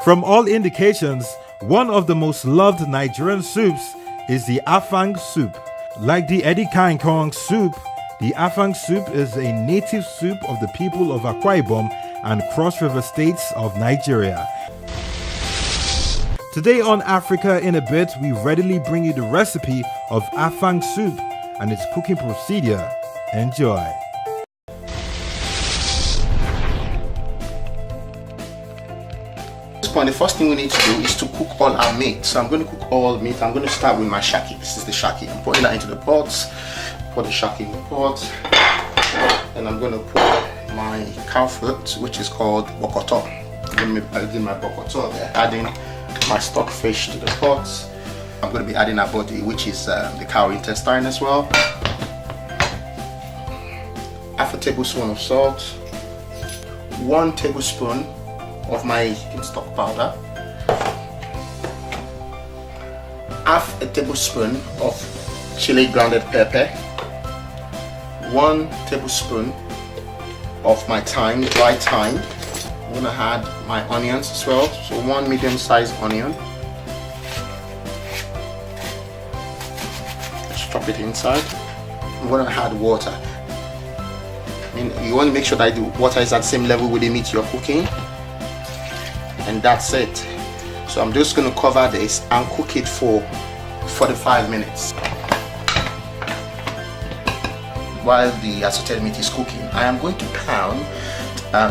From all indications, one of the most loved Nigerian soups is the Afang soup. Like the Edikang Kong soup, the Afang soup is a native soup of the people of Akwa Ibom and Cross River states of Nigeria. Today on Africa in a Bit, we readily bring you the recipe of Afang soup and its cooking procedure. Enjoy. At this point, the first thing we need to do is to cook all our meat. So I'm going to cook all meat. I'm going to start with my shaki. This is the shaki. I'm putting that into the pot. Put the shaki in the pot. And I'm going to put my cow foot, which is called bokoto. I'm adding my bokoto there. Adding my stock fish to the pot. I'm going to be adding a body, which is the cow intestine as well. Half a tablespoon of salt. 1 tablespoon of my stock powder. Half a tablespoon of chili grounded pepper. 1 tablespoon of my thyme, dry thyme. I'm going to add my onions as well, so 1 medium-sized onion. Just drop it inside. I'm going to add water. You want to make sure that the water is at the same level with the meat you're cooking, and that's it. So I'm just going to cover this and cook it for 45 minutes. While the assorted meat is cooking, I am going to pound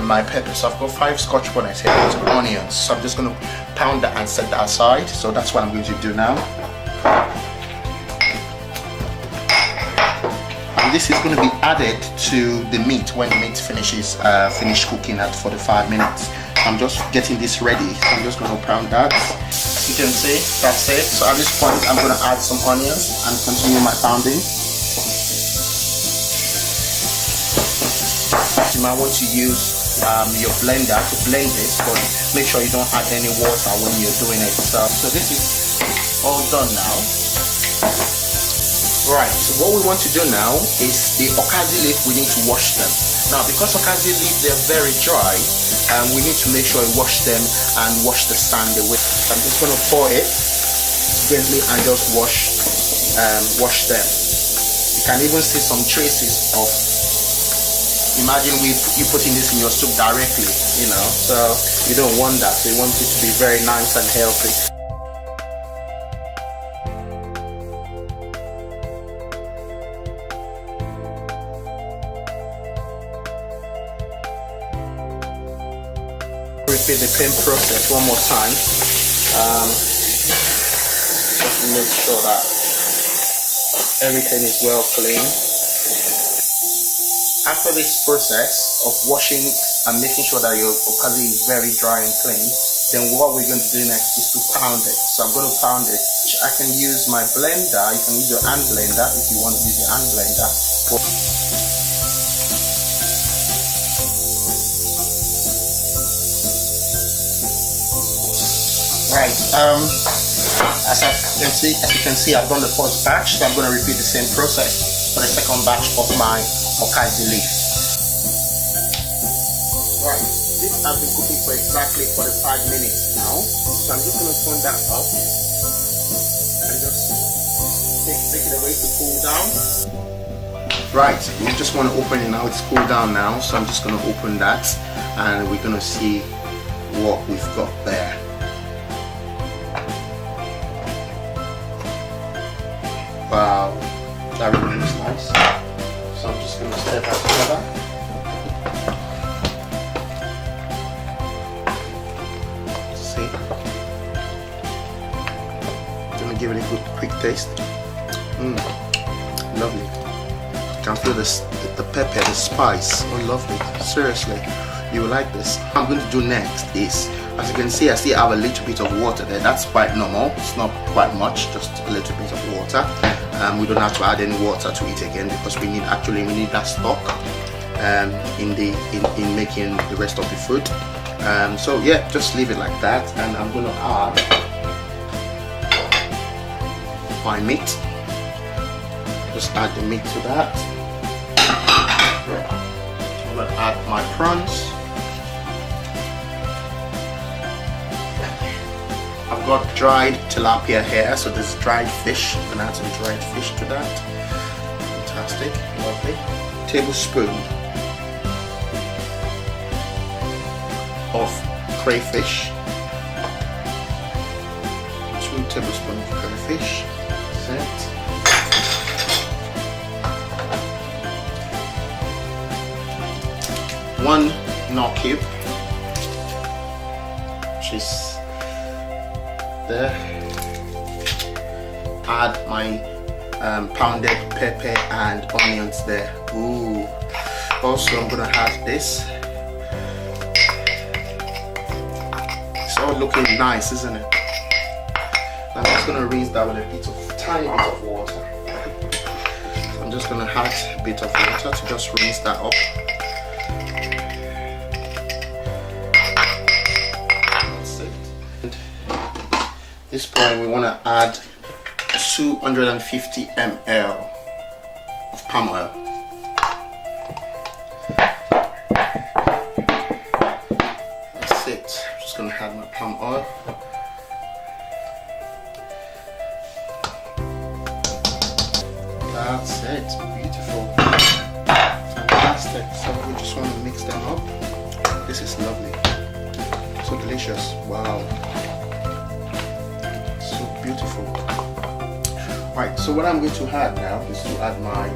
my peppers. So I've got 5 Scotch bonnets here with onions. So I'm just going to pound that and set that aside. So that's what I'm going to do now. And this is going to be added to the meat when the meat finishes cooking at 45 minutes. I'm just getting this ready. So I'm just going to pound that. You can see that's it. So at this point, I'm going to add some onions and continue my pounding. You might want to use your blender to blend this, but make sure you don't add any water when you're doing it. So this is all done now. Right, so what we want to do now is the okazi leaf, we need to wash them. Now because okazi leaf, they're very dry, we need to make sure we wash them and wash the sand away. I'm just going to pour it gently and just wash them. You can even see some traces of, imagine you putting this in your soup directly, so you don't want that. So you want it to be very nice and healthy. Repeat the same process one more time. Just to make sure that everything is well clean. After this process of washing and making sure that your okazi is very dry and clean, then what we're going to do next is to pound it. So I'm going to pound it. I can use my blender. You can use your hand blender if you want to use your hand blender. Right. As you can see, I've done the first batch, so I'm going to repeat the same process for the second batch of my okazi leaf. Right, this has been cooking for exactly 45 minutes now, so I'm just going to turn that up and just take it away to cool down. Right, we just want to open it now. It's cooled down now, so I'm just going to open that and we're going to see what we've got there. Wow, that really looks nice. So I'm just going to stir that together. See? Let me give it a good quick taste. Lovely. You can feel the pepper, the spice. Oh, lovely. Seriously, you will like this. What I'm going to do next is, as you can see, I still have a little bit of water there. That's quite normal. It's not quite much, just a little bit of water. We don't have to add any water to it again because we need that stock in making the rest of the food. So yeah, just leave it like that, and I'm going to add my meat. Just add the meat to that. I'm going to add my prawns. I've got dried tilapia here, so this is dried fish. I'm gonna add some dried fish to that. Fantastic, lovely. Tablespoon of crayfish. 2 tablespoons of crayfish. That's it. 1 nut cube, which is there. Add my pounded pepper and onions there. Ooh. Also, I'm gonna add this. It's all looking nice, isn't it? I'm just gonna rinse that with a tiny bit of water. So I'm just gonna add a bit of water to just rinse that up. At this point, we want to add 250 ml of palm oil. That's it. I'm just going to add my palm oil. That's it. Beautiful. Fantastic. So we just want to mix them up. This is lovely. So delicious. Wow. So beautiful. Right, so what I'm going to add now is to add my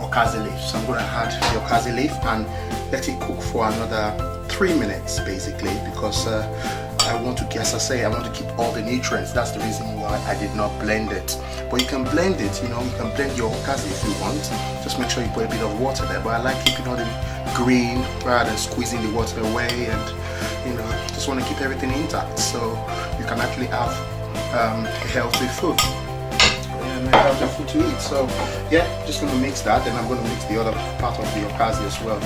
okazi leaf. So I'm going to add the okazi leaf and let it cook for another 3 minutes basically, because I want to, as I say, I want to keep all the nutrients. That's the reason why I did not blend it. But you can blend it, you know, you can blend your okazi if you want. Just make sure you put a bit of water there. But I like keeping all the green rather than squeezing the water away, and you know, just want to keep everything intact so you can actually have healthy food and healthy food to eat. So yeah, just going to mix that, then I'm going to mix the other part of the okazi as well.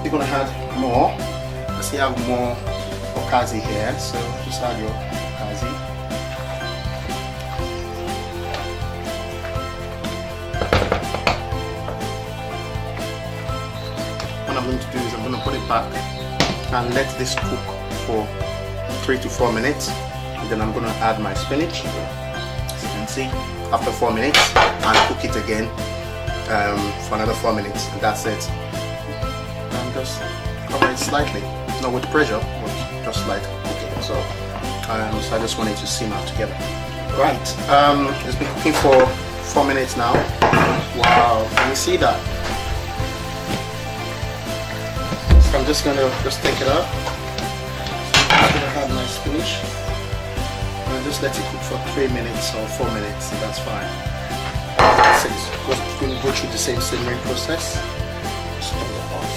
You're going to add more. I see I have more okazi here, so just add your okazi. What I'm going to do is I'm going to put it back and let this cook for 3 to 4 minutes, and then I'm going to add my spinach, as you can see, after 4 minutes, and cook it again for another 4 minutes, and that's it. And just cover it slightly, not with pressure, but just like cooking. So I just want it to simmer together. Right, it's been cooking for 4 minutes now. Wow, can you see that? So I'm just gonna take it up. I'm just gonna add my spinach and just let it cook for 3 minutes or 4 minutes. That's fine. That's it. We're going to go through the same simmering process. Just turn it off.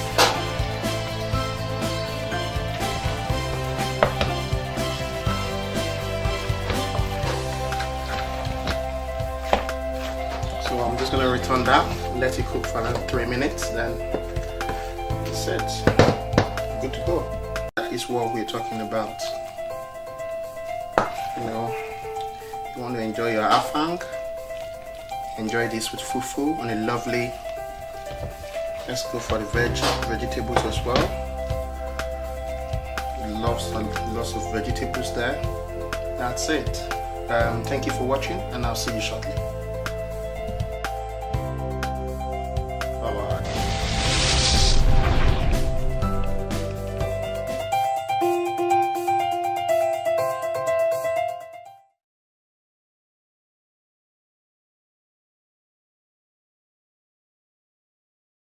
So I'm just gonna return that, let it cook for another 3 minutes, then that's it. Good to go. That is what we're talking about. You know, you want to enjoy your afang, enjoy this with fufu on a lovely, let's go for the vegetables as well. Lots of vegetables there. That's it. Thank you for watching, and I'll see you shortly.